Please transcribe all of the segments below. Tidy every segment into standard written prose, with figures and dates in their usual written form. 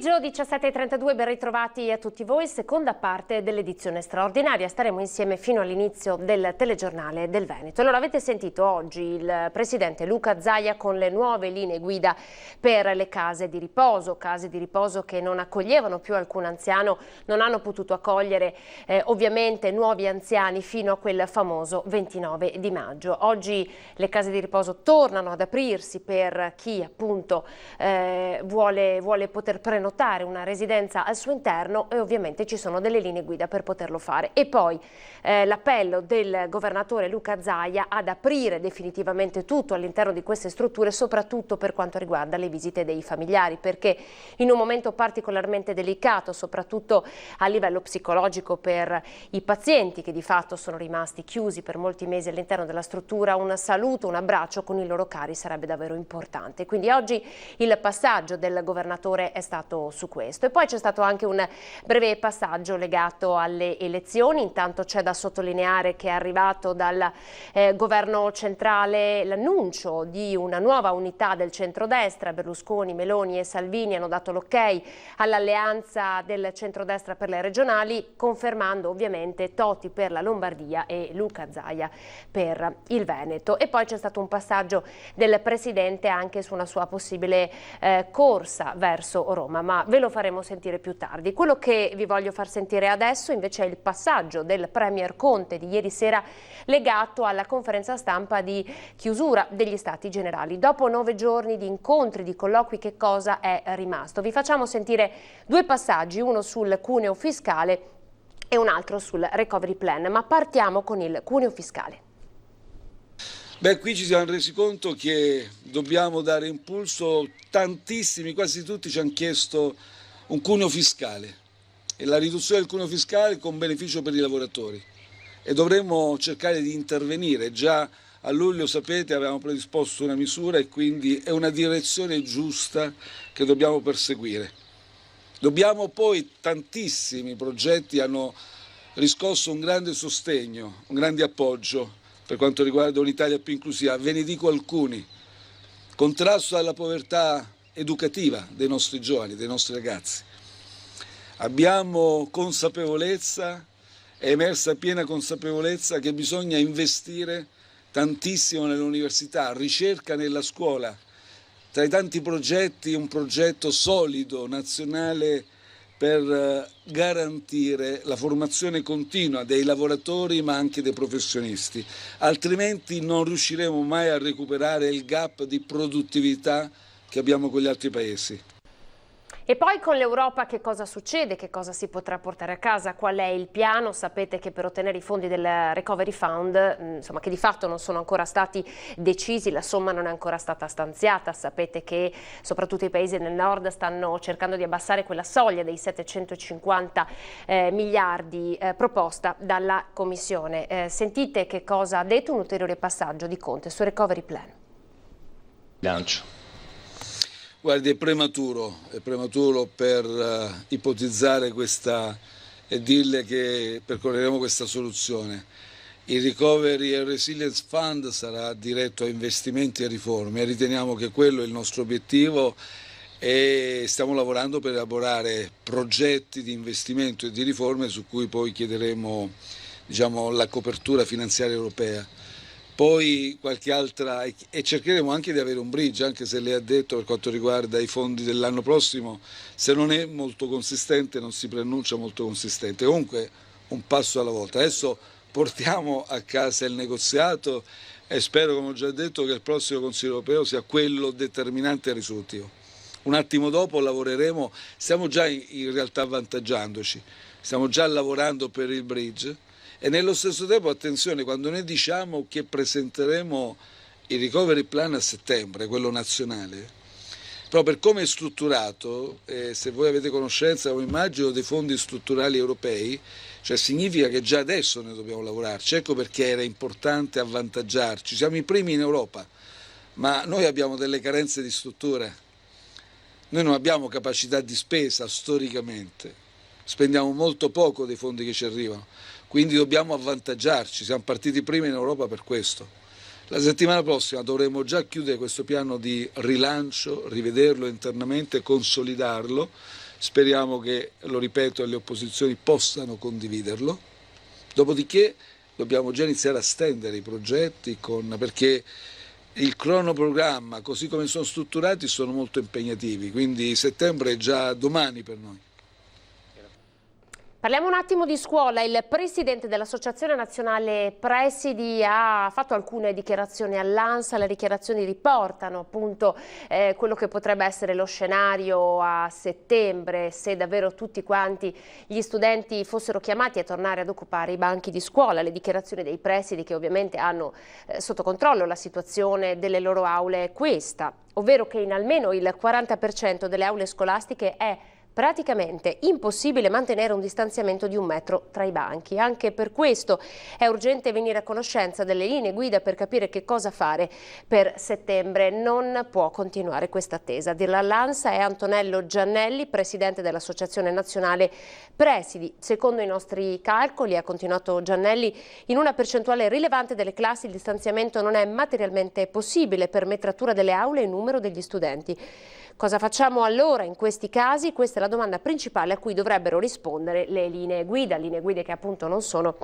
pomeriggio, 17:32, ben ritrovati a tutti voi, seconda parte dell'edizione straordinaria. Staremo insieme fino all'inizio del telegiornale del Veneto. Allora, avete sentito oggi il presidente Luca Zaia con le nuove linee guida per le case di riposo che non accoglievano più alcun anziano, non hanno potuto accogliere ovviamente nuovi anziani fino a quel famoso 29 di maggio. Oggi le case di riposo tornano ad aprirsi per chi appunto vuole poter prenotare una residenza al suo interno, e ovviamente ci sono delle linee guida per poterlo fare. E poi l'appello del governatore Luca Zaia ad aprire definitivamente tutto all'interno di queste strutture, soprattutto per quanto riguarda le visite dei familiari, perché in un momento particolarmente delicato, soprattutto a livello psicologico per i pazienti che di fatto sono rimasti chiusi per molti mesi all'interno della struttura, un saluto, un abbraccio con i loro cari sarebbe davvero importante. Quindi oggi il passaggio del governatore è stato su questo. E poi c'è stato anche un breve passaggio legato alle elezioni. Intanto c'è da sottolineare che è arrivato dal governo centrale l'annuncio di una nuova unità del centrodestra. Berlusconi, Meloni e Salvini hanno dato l'ok all'alleanza del centrodestra per le regionali, confermando ovviamente Toti per la Lombardia e Luca Zaia per il Veneto. E poi c'è stato un passaggio del presidente anche su una sua possibile corsa verso Roma, ma ve lo faremo sentire più tardi. Quello che vi voglio far sentire adesso invece è il passaggio del Premier Conte di ieri sera legato alla conferenza stampa di chiusura degli Stati Generali. Dopo 9 giorni di incontri, di colloqui, che cosa è rimasto? Vi facciamo sentire due passaggi, uno sul cuneo fiscale e un altro sul recovery plan, ma partiamo con il cuneo fiscale. Qui ci siamo resi conto che dobbiamo dare impulso. Tantissimi, quasi tutti ci hanno chiesto un cuneo fiscale e la riduzione del cuneo fiscale con beneficio per i lavoratori, e dovremmo cercare di intervenire. Già a luglio, sapete, avevamo predisposto una misura e quindi è una direzione giusta che dobbiamo perseguire. Tantissimi progetti hanno riscosso un grande sostegno, un grande appoggio per quanto riguarda un'Italia più inclusiva. Ve ne dico alcuni: contrasto alla povertà educativa dei nostri giovani, dei nostri ragazzi. Abbiamo consapevolezza, è emersa piena consapevolezza che bisogna investire tantissimo nell'università, ricerca nella scuola. Tra i tanti progetti, un progetto solido, nazionale, per garantire la formazione continua dei lavoratori ma anche dei professionisti, altrimenti non riusciremo mai a recuperare il gap di produttività che abbiamo con gli altri paesi. E poi con l'Europa che cosa succede? Che cosa si potrà portare a casa? Qual è il piano? Sapete che per ottenere i fondi del Recovery Fund, insomma, che di fatto non sono ancora stati decisi, la somma non è ancora stata stanziata. Sapete che soprattutto i paesi del nord stanno cercando di abbassare quella soglia dei 750 miliardi proposta dalla Commissione. Sentite che cosa ha detto un ulteriore passaggio di Conte sul Recovery Plan. Bilancio. Guardi, è prematuro per ipotizzare questa e dirle che percorreremo questa soluzione. Il Recovery and Resilience Fund sarà diretto a investimenti e riforme e riteniamo che quello è il nostro obiettivo, e stiamo lavorando per elaborare progetti di investimento e di riforme su cui poi chiederemo, la copertura finanziaria europea. Poi qualche altra, e cercheremo anche di avere un bridge, anche se lei ha detto per quanto riguarda i fondi dell'anno prossimo, se non è molto consistente non si preannuncia molto consistente. Comunque un passo alla volta. Adesso portiamo a casa il negoziato e spero, come ho già detto, che il prossimo Consiglio europeo sia quello determinante e risolutivo. Un attimo dopo lavoreremo, stiamo già in realtà avvantaggiandoci, stiamo già lavorando per il bridge. E nello stesso tempo, attenzione, quando noi diciamo che presenteremo il recovery plan a settembre, quello nazionale, però per come è strutturato, se voi avete conoscenza o immagino dei fondi strutturali europei, cioè significa che già adesso noi dobbiamo lavorarci. Ecco perché era importante avvantaggiarci. Siamo i primi in Europa, ma noi abbiamo delle carenze di strutture. Noi non abbiamo capacità di spesa storicamente, spendiamo molto poco dei fondi che ci arrivano. Quindi dobbiamo avvantaggiarci, siamo partiti prima in Europa per questo. La settimana prossima dovremo già chiudere questo piano di rilancio, rivederlo internamente, consolidarlo. Speriamo che, lo ripeto, le opposizioni possano condividerlo. Dopodiché dobbiamo già iniziare a stendere i progetti perché il cronoprogramma, così come sono strutturati, sono molto impegnativi, quindi settembre è già domani per noi. Parliamo un attimo di scuola. Il presidente dell'Associazione Nazionale Presidi ha fatto alcune dichiarazioni all'ANSA. Le dichiarazioni riportano appunto quello che potrebbe essere lo scenario a settembre, se davvero tutti quanti gli studenti fossero chiamati a tornare ad occupare i banchi di scuola. Le dichiarazioni dei presidi, che ovviamente hanno sotto controllo la situazione delle loro aule, è questa, ovvero che in almeno il 40% delle aule scolastiche è praticamente impossibile mantenere un distanziamento di 1 metro tra i banchi. Anche per questo è urgente venire a conoscenza delle linee guida per capire che cosa fare per settembre. Non può continuare questa attesa. A dirla all'ANSA è Antonello Giannelli, presidente dell'Associazione Nazionale Presidi. Secondo i nostri calcoli, ha continuato Giannelli, in una percentuale rilevante delle classi il distanziamento non è materialmente possibile per metratura delle aule e numero degli studenti. Cosa facciamo allora in questi casi? Questa è la domanda principale a cui dovrebbero rispondere le linee guide che appunto non sono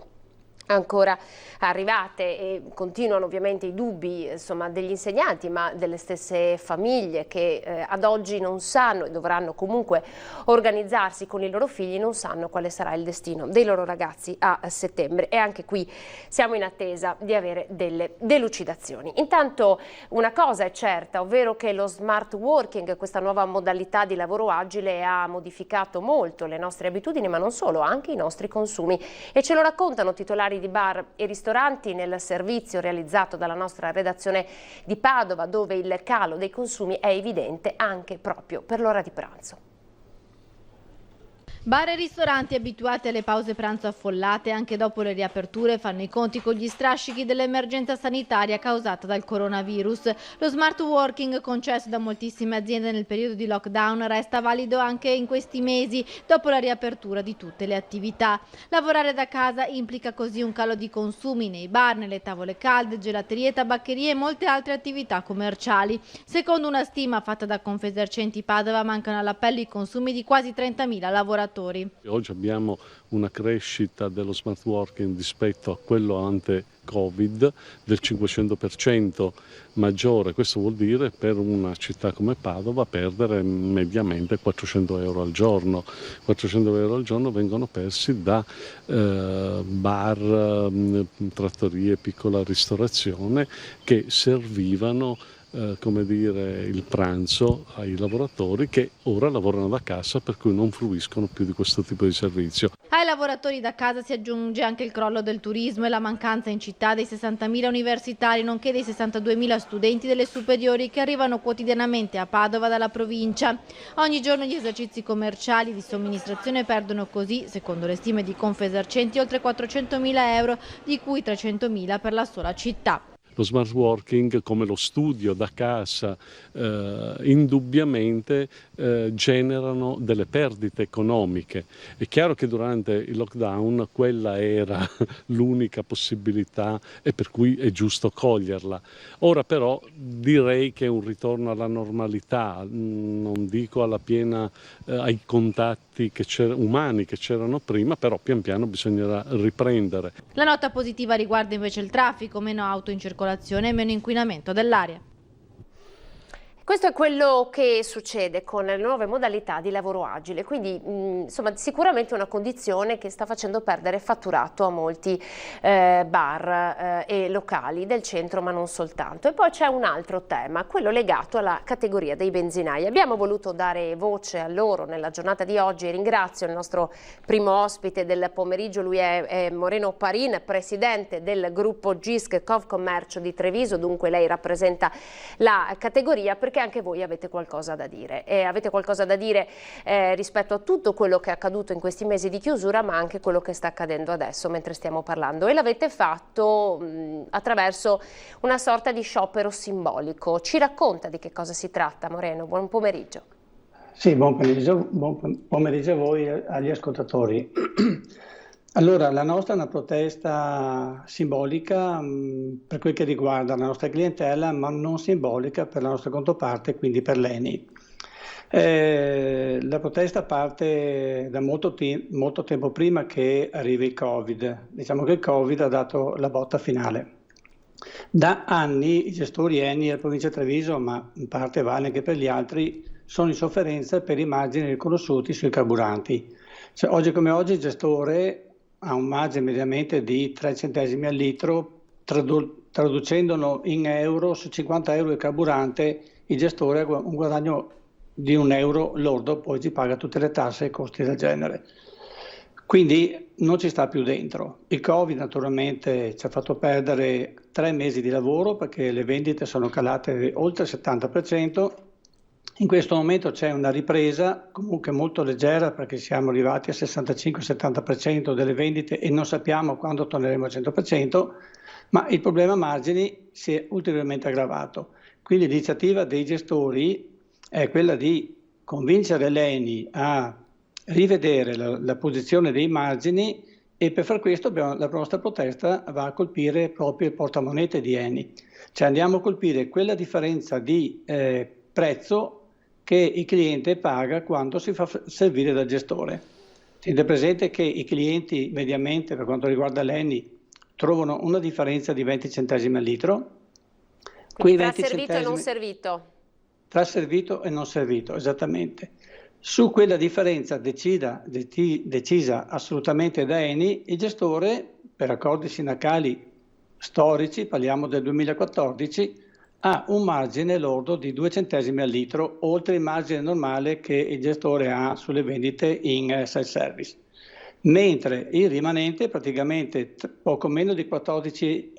ancora arrivate, e continuano ovviamente i dubbi degli insegnanti, ma delle stesse famiglie che ad oggi non sanno e dovranno comunque organizzarsi con i loro figli, non sanno quale sarà il destino dei loro ragazzi a settembre, e anche qui siamo in attesa di avere delle delucidazioni. Intanto una cosa è certa, ovvero che lo smart working, questa nuova modalità di lavoro agile, ha modificato molto le nostre abitudini, ma non solo, anche i nostri consumi, e ce lo raccontano titolari di bar e ristoranti nel servizio realizzato dalla nostra redazione di Padova, dove il calo dei consumi è evidente anche proprio per l'ora di pranzo. Bar e ristoranti abituati alle pause pranzo affollate anche dopo le riaperture fanno i conti con gli strascichi dell'emergenza sanitaria causata dal coronavirus. Lo smart working concesso da moltissime aziende nel periodo di lockdown resta valido anche in questi mesi dopo la riapertura di tutte le attività. Lavorare da casa implica così un calo di consumi nei bar, nelle tavole calde, gelaterie, tabaccherie e molte altre attività commerciali. Secondo una stima fatta da Confesercenti Padova, mancano all'appello i consumi di quasi 30.000 lavoratori. Oggi abbiamo una crescita dello smart working rispetto a quello ante-Covid del 500% maggiore. Questo vuol dire per una città come Padova perdere mediamente 400 euro al giorno. 400 euro al giorno vengono persi da bar, trattorie, piccola ristorazione che servivano il pranzo ai lavoratori che ora lavorano da casa, per cui non fruiscono più di questo tipo di servizio. Ai lavoratori da casa si aggiunge anche il crollo del turismo e la mancanza in città dei 60.000 universitari, nonché dei 62.000 studenti delle superiori che arrivano quotidianamente a Padova dalla provincia. Ogni giorno gli esercizi commerciali di somministrazione perdono così, secondo le stime di Confesercenti, oltre 400.000 euro, di cui 300.000 per la sola città. Lo smart working, come lo studio da casa, indubbiamente generano delle perdite economiche. È chiaro che durante il lockdown quella era l'unica possibilità e per cui è giusto coglierla. Ora però direi che è un ritorno alla normalità, non dico alla piena, ai contatti umani che c'erano prima, però pian piano bisognerà riprendere. La nota positiva riguarda invece il traffico, meno auto in circolazione e meno inquinamento dell'aria. Questo è quello che succede con le nuove modalità di lavoro agile, quindi sicuramente una condizione che sta facendo perdere fatturato a molti bar e locali del centro, ma non soltanto. E poi c'è un altro tema, quello legato alla categoria dei benzinai. Abbiamo voluto dare voce a loro nella giornata di oggi e ringrazio il nostro primo ospite del pomeriggio, lui è Moreno Parin, presidente del gruppo GISC Confcommercio di Treviso, dunque lei rappresenta la categoria, perché anche voi avete qualcosa da dire, rispetto a tutto quello che è accaduto in questi mesi di chiusura, ma anche quello che sta accadendo adesso mentre stiamo parlando, e l'avete fatto attraverso una sorta di sciopero simbolico. Ci racconta di che cosa si tratta, Moreno? Buon pomeriggio. Sì, buon pomeriggio a voi e agli ascoltatori. Allora, la nostra è una protesta simbolica per quel che riguarda la nostra clientela, ma non simbolica per la nostra controparte, quindi per l'ENI. La protesta parte da molto tempo prima che arrivi il Covid. Diciamo che il Covid ha dato la botta finale. Da anni i gestori ENI della provincia di Treviso, ma in parte vale anche per gli altri, sono in sofferenza per i margini riconosciuti sui carburanti. Cioè, oggi come oggi il gestore ha un margine mediamente di 3 centesimi al litro, traducendolo in euro, su 50 euro il carburante il gestore ha un guadagno di €1 lordo, poi ci paga tutte le tasse e costi del genere. Quindi non ci sta più dentro. Il Covid naturalmente ci ha fatto perdere 3 mesi di lavoro perché le vendite sono calate oltre il 70%. In questo momento c'è una ripresa comunque molto leggera perché siamo arrivati al 65-70% delle vendite e non sappiamo quando torneremo al 100%, ma il problema margini si è ulteriormente aggravato. Quindi l'iniziativa dei gestori è quella di convincere l'ENI a rivedere la posizione dei margini e per far questo la nostra protesta va a colpire proprio il portamonete di ENI. Cioè andiamo a colpire quella differenza di prezzo che il cliente paga quando si fa servire dal gestore. Tenete presente che i clienti mediamente per quanto riguarda l'ENI trovano una differenza di 20 centesimi al litro. Quindi tra servito e non servito. Tra servito e non servito, esattamente. Su quella differenza decisa assolutamente da ENI, il gestore, per accordi sindacali storici, parliamo del 2014, ha un margine lordo di 2 centesimi al litro, oltre il margine normale che il gestore ha sulle vendite in self-service. Mentre il rimanente, praticamente poco meno di 14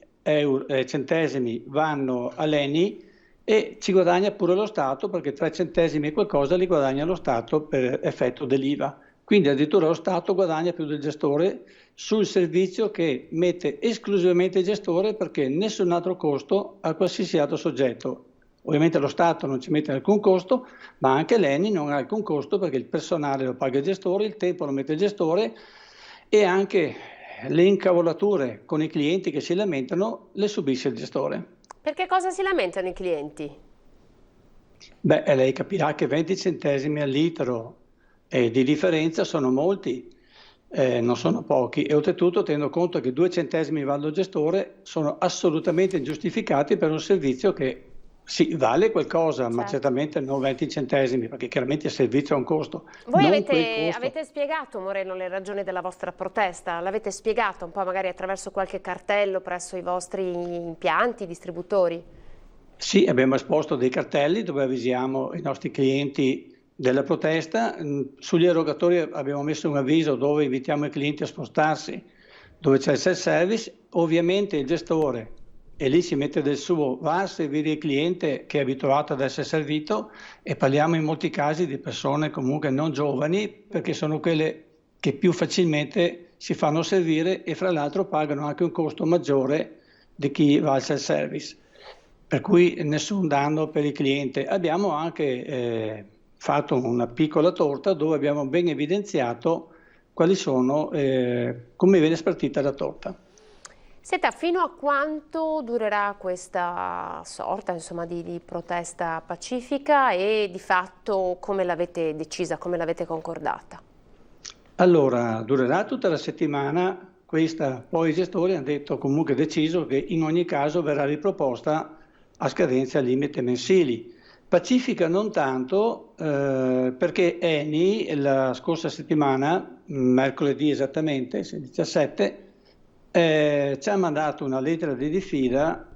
centesimi vanno all'ENI e ci guadagna pure lo Stato perché 3 centesimi e qualcosa li guadagna lo Stato per effetto dell'IVA. Quindi addirittura lo Stato guadagna più del gestore sul servizio che mette esclusivamente il gestore perché nessun altro costo a qualsiasi altro soggetto. Ovviamente lo Stato non ci mette alcun costo, ma anche l'ENI non ha alcun costo perché il personale lo paga il gestore, il tempo lo mette il gestore e anche le incavolature con i clienti che si lamentano le subisce il gestore. Per che cosa si lamentano i clienti? Beh, lei capirà che 20 centesimi al litro di differenza sono molti. Non sono pochi e oltretutto tenendo conto che 2 centesimi vanno al gestore sono assolutamente ingiustificati per un servizio che sì, vale qualcosa, certo, ma certamente non 20 centesimi perché chiaramente il servizio ha un costo. Voi avete spiegato, Moreno, le ragioni della vostra protesta? L'avete spiegato un po' magari attraverso qualche cartello presso i vostri impianti, distributori? Sì, abbiamo esposto dei cartelli dove avvisiamo i nostri clienti della protesta. Sugli erogatori abbiamo messo un avviso dove invitiamo i clienti a spostarsi, dove c'è il self-service, ovviamente il gestore, e lì si mette del suo, va a servire il cliente che è abituato ad essere servito e parliamo in molti casi di persone comunque non giovani perché sono quelle che più facilmente si fanno servire e fra l'altro pagano anche un costo maggiore di chi va al self-service, per cui nessun danno per il cliente. Abbiamo anche fatto una piccola torta dove abbiamo ben evidenziato quali sono, come viene spartita la torta. Senta, fino a quanto durerà questa sorta insomma, di protesta pacifica e di fatto come l'avete decisa, come l'avete concordata? Allora, durerà tutta la settimana questa, poi i gestori hanno detto comunque deciso che in ogni caso verrà riproposta a scadenze al limite mensili. Pacifica non tanto perché ENI la scorsa settimana, mercoledì esattamente, il 17, ci ha mandato una lettera di diffida,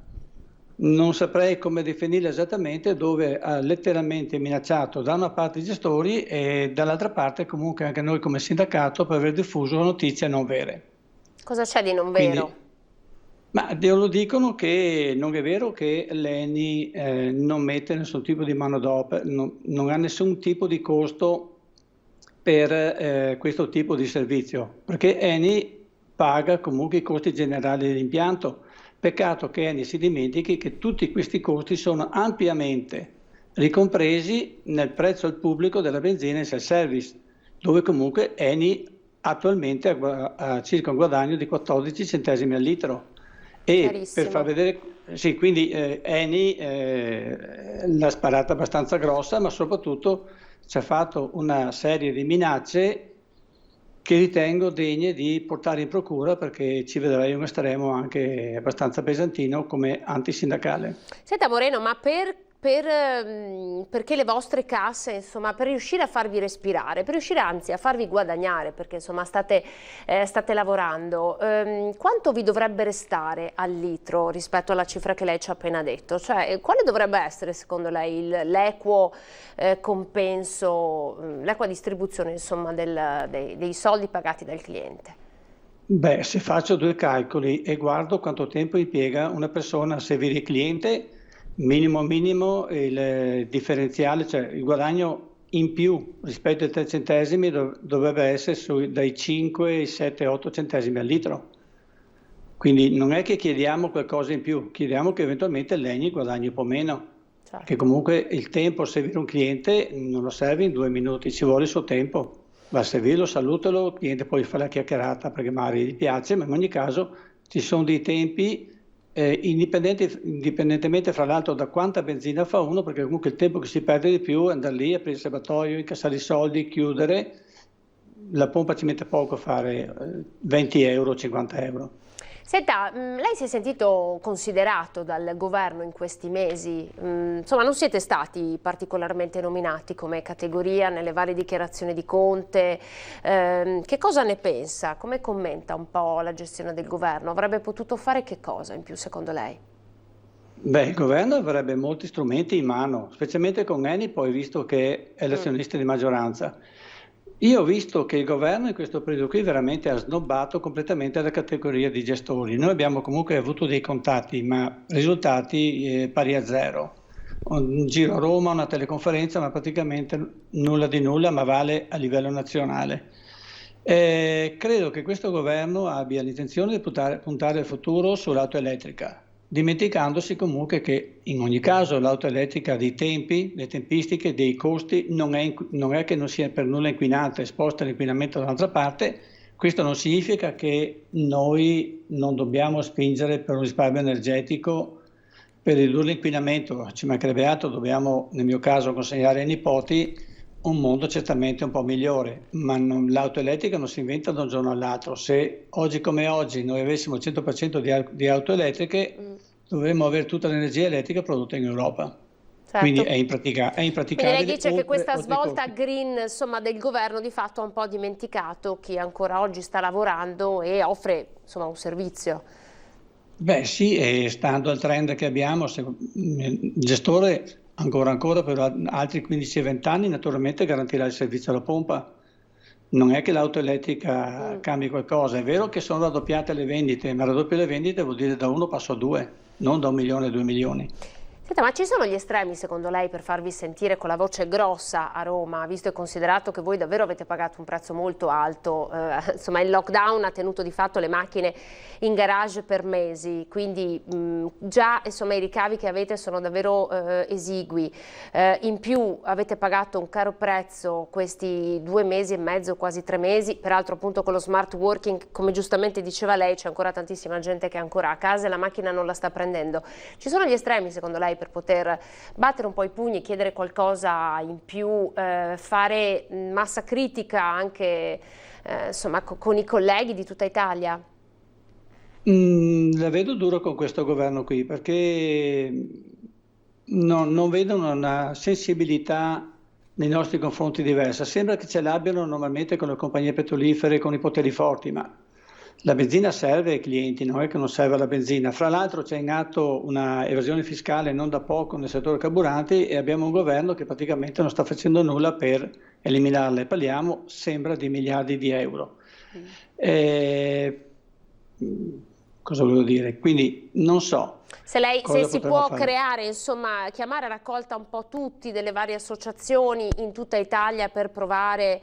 non saprei come definirla esattamente, dove ha letteralmente minacciato da una parte i gestori e dall'altra parte comunque anche noi come sindacato per aver diffuso notizie non vere. Cosa c'è di non vero? Quindi, ma lo dicono che non è vero che l'ENI non mette nessun tipo di manodopera, non ha nessun tipo di costo per questo tipo di servizio, perché ENI paga comunque i costi generali dell'impianto. Peccato che ENI si dimentichi che tutti questi costi sono ampiamente ricompresi nel prezzo al pubblico della benzina in self-service, dove comunque ENI attualmente ha circa un guadagno di 14 centesimi al litro. E per far vedere, sì, quindi Eni l'ha sparata abbastanza grossa, ma soprattutto ci ha fatto una serie di minacce che ritengo degne di portare in procura, perché ci vedrei un estremo anche abbastanza pesantino come antisindacale. Senta Moreno, ma perché le vostre casse, insomma, per riuscire a farvi respirare, per riuscire anzi a farvi guadagnare, perché insomma state lavorando, quanto vi dovrebbe restare al litro rispetto alla cifra che lei ci ha appena detto? Cioè, quale dovrebbe essere secondo lei l'equo compenso, l'equa distribuzione insomma dei soldi pagati dal cliente? Beh, se faccio due calcoli e guardo quanto tempo impiega una persona a servire il cliente, minimo il differenziale, cioè il guadagno in più rispetto ai 3 centesimi dovrebbe essere dai 5 ai 7, 8 centesimi al litro. Quindi non è che chiediamo qualcosa in più, chiediamo che eventualmente l'Eni guadagni un po' meno. Certo. Che comunque il tempo a servire un cliente non lo serve in 2 minuti, ci vuole il suo tempo. Va a servirlo, salutalo, il cliente poi fa la chiacchierata perché magari gli piace, ma in ogni caso ci sono dei tempi indipendentemente fra l'altro da quanta benzina fa uno, perché comunque il tempo che si perde di più è andare lì, aprire il serbatoio, incassare i soldi, chiudere. La pompa ci mette poco a fare 20 euro, 50 euro. Senta, lei si è sentito considerato dal governo in questi mesi? Insomma, non siete stati particolarmente nominati come categoria nelle varie dichiarazioni di Conte. Che cosa ne pensa? Come commenta un po' la gestione del governo? Avrebbe potuto fare che cosa in più secondo lei? Beh, il governo avrebbe molti strumenti in mano, specialmente con Eni, poi visto che è l'azionista di maggioranza. Io ho visto che il governo in questo periodo qui veramente ha snobbato completamente la categoria di gestori. Noi abbiamo comunque avuto dei contatti, ma risultati pari a zero. Un giro a Roma, una teleconferenza, ma praticamente nulla di nulla, ma vale a livello nazionale. Credo che questo governo abbia l'intenzione di puntare al futuro sull'auto elettrica, dimenticandosi comunque che in ogni caso l'auto elettrica dei tempi, le tempistiche, dei costi non è che non sia per nulla inquinante, esposta all'inquinamento da un'altra parte. Questo non significa che noi non dobbiamo spingere per un risparmio energetico per ridurre l'inquinamento, ci mancherebbe altro, dobbiamo nel mio caso consegnare ai nipoti un mondo certamente un po' migliore, ma l'auto elettrica non si inventa da un giorno all'altro. Se oggi come oggi noi avessimo il 100% di auto elettriche, dovremmo avere tutta l'energia elettrica prodotta in Europa. Certo. Quindi è impraticabile. Quindi lei dice che questa svolta green insomma, del governo di fatto ha un po' dimenticato chi ancora oggi sta lavorando e offre insomma, un servizio. Beh sì, e stando al trend che abbiamo, il gestore ancora per altri 15-20 anni naturalmente garantirà il servizio alla pompa. Non è che l'auto elettrica cambi qualcosa, è vero che sono raddoppiate le vendite, ma raddoppio le vendite vuol dire da 1 passo a 2, non da 1 milione a 2 milioni. Senta, ma ci sono gli estremi secondo lei per farvi sentire con la voce grossa a Roma, visto e considerato che voi davvero avete pagato un prezzo molto alto, insomma il lockdown ha tenuto di fatto le macchine in garage per mesi, quindi già insomma i ricavi che avete sono davvero esigui, in più avete pagato un caro prezzo questi 2 mesi e mezzo, quasi 3 mesi, peraltro appunto con lo smart working, come giustamente diceva lei, c'è ancora tantissima gente che è ancora a casa e la macchina non la sta prendendo. Ci sono gli estremi secondo lei per poter battere un po' i pugni, chiedere qualcosa in più, fare massa critica anche insomma, con i colleghi di tutta Italia? La vedo duro con questo governo qui perché non vedo una sensibilità nei nostri confronti diversa. Sembra che ce l'abbiano normalmente con le compagnie petrolifere, con i poteri forti, ma la benzina serve ai clienti, non è che non serve la benzina. Fra l'altro c'è in atto una evasione fiscale non da poco nel settore carburanti e abbiamo un governo che praticamente non sta facendo nulla per eliminarle. Parliamo, sembra, di miliardi di euro. Cosa volevo dire? Quindi non so. Se si può creare, insomma, chiamare a raccolta un po' tutti delle varie associazioni in tutta Italia per provare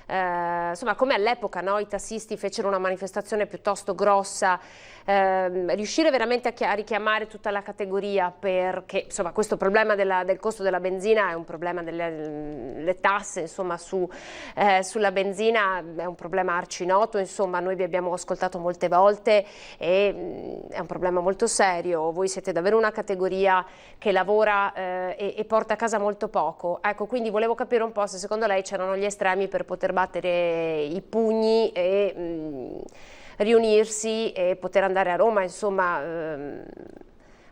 insomma, come all'epoca, no? I tassisti fecero una manifestazione piuttosto grossa, riuscire veramente a richiamare tutta la categoria, perché insomma questo problema del costo della benzina è un problema delle tasse, insomma, sulla benzina è un problema arcinoto, insomma, noi vi abbiamo ascoltato molte volte e è un problema molto serio. Voi siete davvero una categoria che lavora e porta a casa molto poco. Ecco, quindi volevo capire un po' se secondo lei c'erano gli estremi per poter battere i pugni e riunirsi e poter andare a Roma, insomma,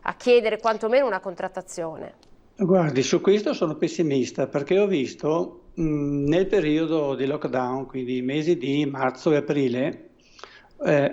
a chiedere quantomeno una contrattazione. Guardi, su questo sono pessimista, perché ho visto nel periodo di lockdown, quindi i mesi di marzo e aprile,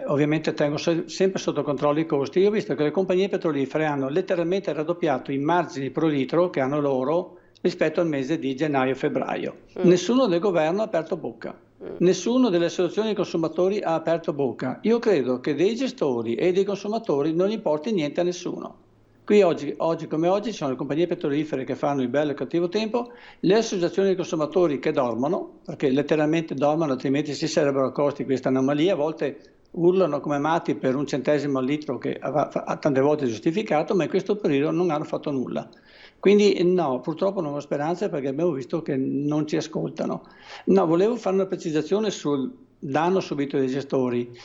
ovviamente tengo sempre sotto controllo i costi, io ho visto che le compagnie petrolifere hanno letteralmente raddoppiato i margini pro litro che hanno loro rispetto al mese di gennaio-febbraio. Nessuno del governo ha aperto bocca. Nessuno delle associazioni dei consumatori ha aperto bocca. Io credo che dei gestori e dei consumatori non importi niente a nessuno. Qui oggi come oggi ci sono le compagnie petrolifere che fanno il bello e il cattivo tempo, le associazioni dei consumatori che dormono, perché letteralmente dormono, altrimenti si sarebbero accorti di questa anomalia, a volte urlano come matti per un centesimo al litro che ha tante volte giustificato, ma in questo periodo non hanno fatto nulla. Quindi no, purtroppo non ho speranze perché abbiamo visto che non ci ascoltano. No, volevo fare una precisazione sul danno subito dai gestori.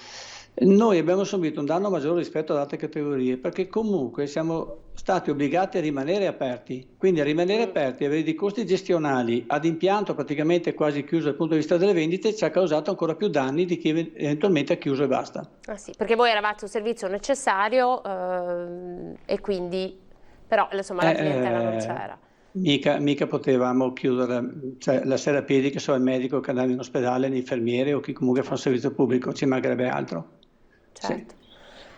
Noi abbiamo subito un danno maggiore rispetto ad altre categorie perché comunque siamo stati obbligati a rimanere aperti, quindi a rimanere aperti e avere dei costi gestionali ad impianto praticamente quasi chiuso dal punto di vista delle vendite ci ha causato ancora più danni di chi eventualmente ha chiuso e basta. Ah sì, perché voi eravate un servizio necessario e quindi però insomma la clientela non c'era. Mica potevamo chiudere, cioè la sera a piedi che so il medico che andava in ospedale, l'infermiere o chi comunque fa un servizio pubblico, ci mancherebbe altro. Certo. Sì.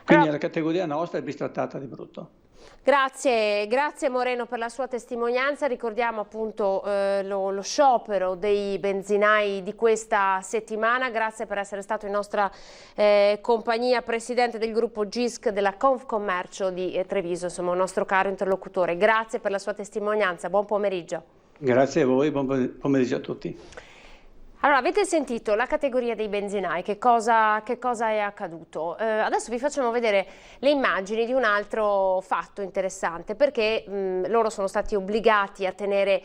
Quindi la categoria nostra è bistrattata di brutto. Grazie Moreno per la sua testimonianza. Ricordiamo appunto lo sciopero dei benzinai di questa settimana. Grazie per essere stato in nostra compagnia, presidente del gruppo GISC della Confcommercio di Treviso, insomma un nostro caro interlocutore. Grazie per la sua testimonianza, buon pomeriggio. Grazie a voi, buon pomeriggio a tutti. Allora, avete sentito la categoria dei benzinai, che cosa è accaduto? Adesso vi facciamo vedere le immagini di un altro fatto interessante, perché loro sono stati obbligati a tenere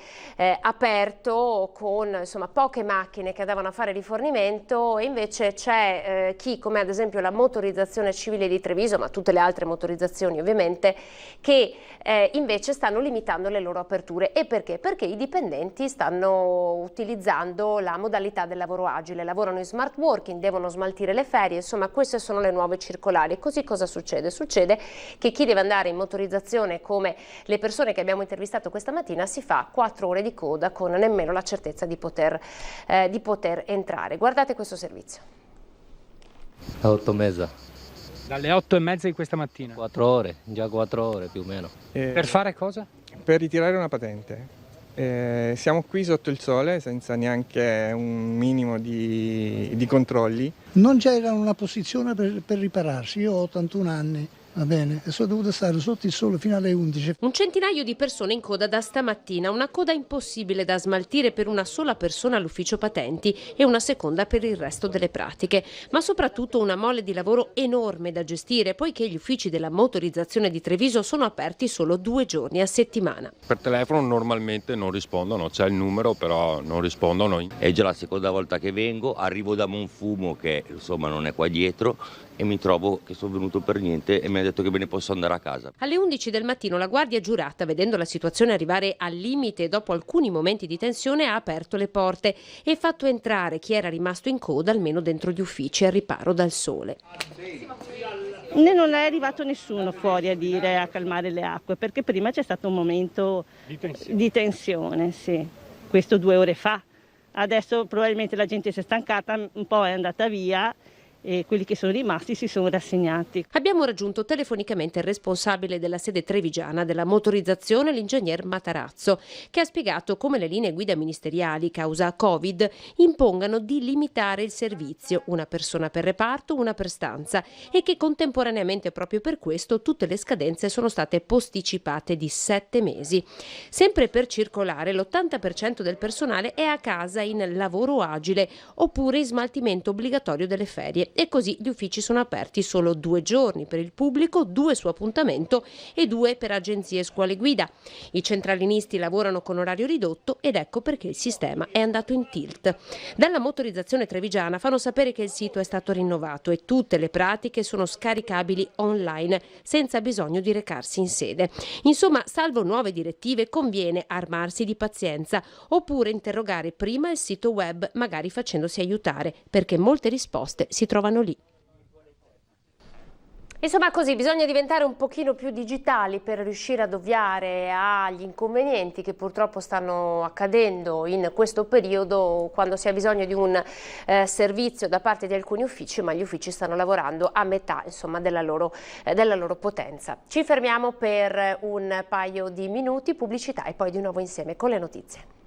aperto con insomma, poche macchine che andavano a fare rifornimento e invece c'è chi, come ad esempio la motorizzazione civile di Treviso, ma tutte le altre motorizzazioni ovviamente, che invece stanno limitando le loro aperture. E perché? Perché i dipendenti stanno utilizzando la modalità del lavoro agile, lavorano in smart working, devono smaltire le ferie, insomma queste sono le nuove circolari. Così cosa succede? Succede che chi deve andare in motorizzazione, come le persone che abbiamo intervistato questa mattina, si fa 4 ore di coda con nemmeno la certezza di poter entrare. Guardate questo servizio. A 8:30. Dalle 8:30 di questa mattina? 4 ore, già 4 ore più o meno. Per fare cosa? Per ritirare una patente. Siamo qui sotto il sole senza neanche un minimo di controlli. Non c'era una posizione per ripararsi, io ho 81 anni. Va bene, e sono dovuto stare sotto il sole fino alle 11. Un centinaio di persone in coda da stamattina, una coda impossibile da smaltire per una sola persona all'ufficio patenti e una seconda per il resto delle pratiche, ma soprattutto una mole di lavoro enorme da gestire, poiché gli uffici della motorizzazione di Treviso sono aperti solo 2 giorni a settimana. Per telefono normalmente non rispondono, c'è il numero però non rispondono. È già la seconda volta che vengo, arrivo da Monfumo che insomma non è qua dietro e mi trovo che sono venuto per niente e mi ha detto che me ne posso andare a casa. Alle 11 del mattino la guardia giurata, vedendo la situazione arrivare al limite dopo alcuni momenti di tensione, ha aperto le porte e fatto entrare chi era rimasto in coda almeno dentro gli uffici al riparo dal sole. Non è arrivato nessuno fuori a calmare le acque, perché prima c'è stato un momento di tensione, sì. Questo 2 ore fa. Adesso probabilmente la gente si è stancata, un po' è andata via e quelli che sono rimasti si sono rassegnati. Abbiamo raggiunto telefonicamente il responsabile della sede trevigiana della motorizzazione, l'ingegner Matarazzo, che ha spiegato come le linee guida ministeriali causa Covid impongano di limitare il servizio, una persona per reparto, una per stanza, e che contemporaneamente proprio per questo tutte le scadenze sono state posticipate di 7 mesi. Sempre per circolare, l'80% del personale è a casa in lavoro agile oppure in smaltimento obbligatorio delle ferie, e così gli uffici sono aperti solo 2 giorni per il pubblico, 2 su appuntamento e 2 per agenzie e scuole guida. I centralinisti lavorano con orario ridotto ed ecco perché il sistema è andato in tilt. Dalla motorizzazione trevigiana fanno sapere che il sito è stato rinnovato e tutte le pratiche sono scaricabili online senza bisogno di recarsi in sede. Insomma, salvo nuove direttive, conviene armarsi di pazienza oppure interrogare prima il sito web, magari facendosi aiutare, perché molte risposte si trovano lì. Insomma, così bisogna diventare un pochino più digitali per riuscire ad ovviare agli inconvenienti che purtroppo stanno accadendo in questo periodo, quando si ha bisogno di un servizio da parte di alcuni uffici, ma gli uffici stanno lavorando a metà, insomma, della loro potenza. Ci fermiamo per un paio di minuti, pubblicità, e poi di nuovo insieme con le notizie.